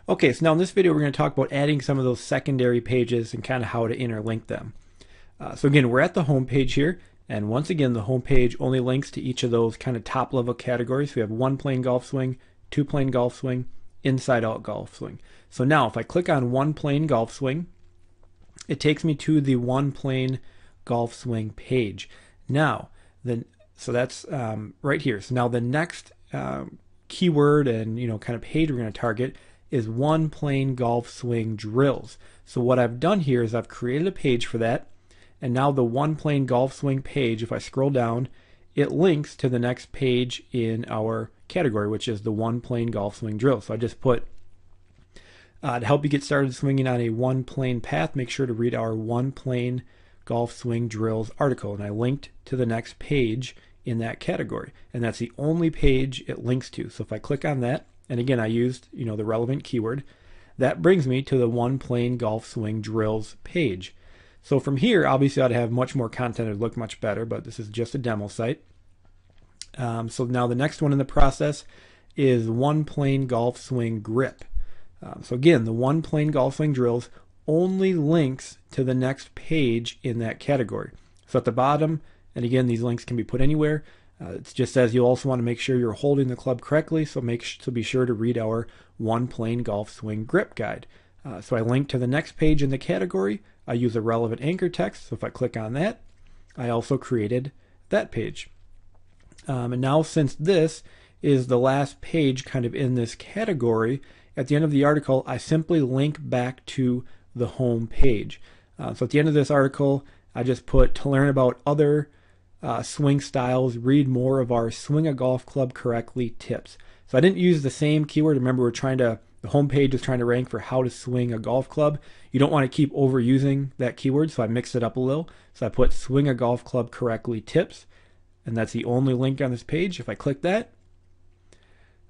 Okay, so now in this video we're going to talk about adding some of those secondary pages and kind of how to interlink them. So again, we're at the home page here, and once again the home page only links to each of those kind of top level categories. We have one plane golf swing, two plane golf swing, inside out golf swing. So now if I click on one plane golf swing, it takes me to the one plane golf swing page. Now, so that's right here. So now the next keyword and kind of page we're going to target is one plane golf swing drills. So what I've done here is I've created a page for that, and now the one plane golf swing page, if I scroll down, it links to the next page in our category, which is the one plane golf swing drill. So I just put to help you get started swinging on a one plane path, make sure to read our one plane golf swing drills article, and I linked to the next page in that category, and that's the only page it links to. So if I click on that, and again I used the relevant keyword, that brings me to the one plane golf swing drills page. So from here, obviously I'd have much more content, it'd look much better, but this is just a demo site. So now the next one in the process is one plane golf swing grip. So again, the one plane golf swing drills only links to the next page in that category. So at the bottom, and again these links can be put anywhere, it just says you'll also want to make sure you're holding the club correctly, so be sure to read our one plane golf swing grip guide. So I link to the next page in the category. I use a relevant anchor text, so if I click on that, I also created that page. And now since this is the last page kind of in this category, at the end of the article I simply link back to the home page. So at the end of this article I just put, to learn about other swing styles, read more of our swing a golf club correctly tips. So I didn't use the same keyword. Remember, the home page is trying to rank for how to swing a golf club. You don't want to keep overusing that keyword, so I mixed it up a little. So I put swing a golf club correctly tips, and that's the only link on this page. If I click that,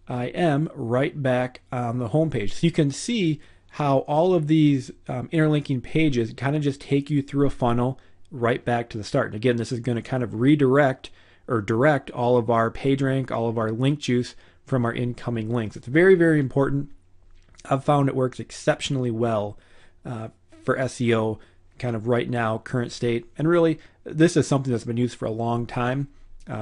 I am right back on the home page. So you can see how all of these interlinking pages kind of just take you through a funnel right back to the start. And again, this is going to kind of redirect or direct all of our page rank, all of our link juice from our incoming links. It's very, very important. I've found it works exceptionally well for SEO kind of right now, current state. And really, this is something that's been used for a long time.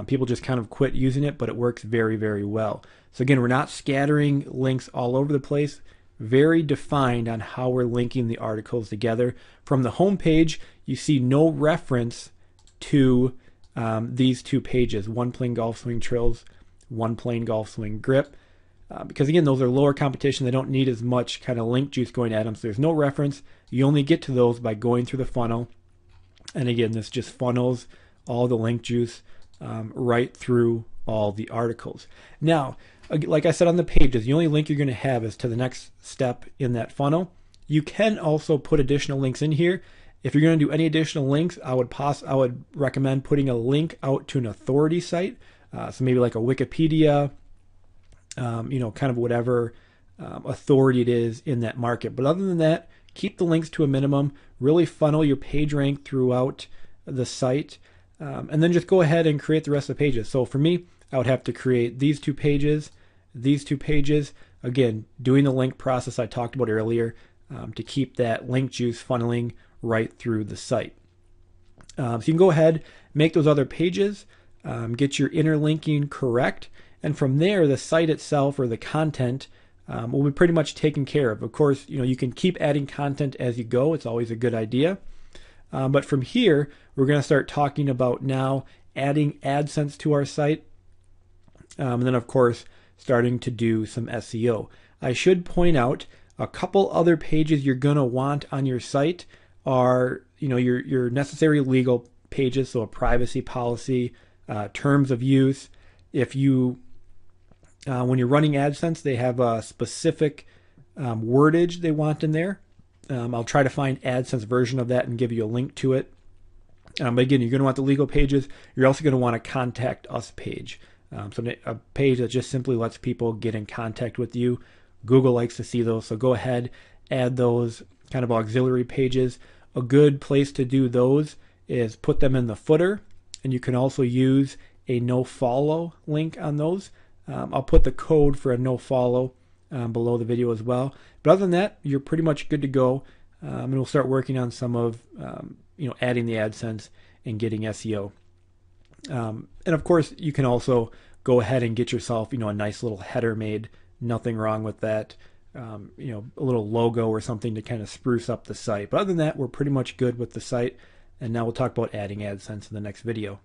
People just kind of quit using it, but it works very, very well. So again, we're not scattering links all over the place. Very defined on how we're linking the articles together. From the home page, you see no reference to these two pages, one plane golf swing drills, one plane golf swing grip, because again, those are lower competition. They don't need as much kind of link juice going at them, so there's no reference. You only get to those by going through the funnel, and again, this just funnels all the link juice right through all the articles. Now, like I said on the pages, the only link you're going to have is to the next step in that funnel. You can also put additional links in here. If you're going to do any additional links, I would recommend putting a link out to an authority site. So maybe like a Wikipedia, kind of whatever authority it is in that market. But other than that, keep the links to a minimum, really funnel your page rank throughout the site, and then just go ahead and create the rest of the pages. So for me, I would have to create these two pages, again, doing the link process I talked about earlier to keep that link juice funneling right through the site. So you can go ahead, make those other pages, get your interlinking correct, and from there the site itself or the content will be pretty much taken care of. Of course, you can keep adding content as you go. It's always a good idea. But from here, we're going to start talking about now adding AdSense to our site, and then of course starting to do some SEO. I should point out a couple other pages you're going to want on your site are your necessary legal pages, so a privacy policy, terms of use. If you when you're running AdSense, they have a specific wordage they want in there. I'll try to find AdSense version of that and give you a link to it. But again, you're going to want the legal pages. You're also going to want a contact us page. So a page that just simply lets people get in contact with you. Google likes to see those, so go ahead, add those kind of auxiliary pages. A good place to do those is put them in the footer, and you can also use a no follow link on those. I'll put the code for a no follow below the video as well. But other than that, you're pretty much good to go. And we'll start working on some of adding the AdSense and getting SEO. And of course, you can also go ahead and get yourself a nice little header made. Nothing wrong with that. A little logo or something to kind of spruce up the site. But other than that, we're pretty much good with the site. And now we'll talk about adding AdSense in the next video.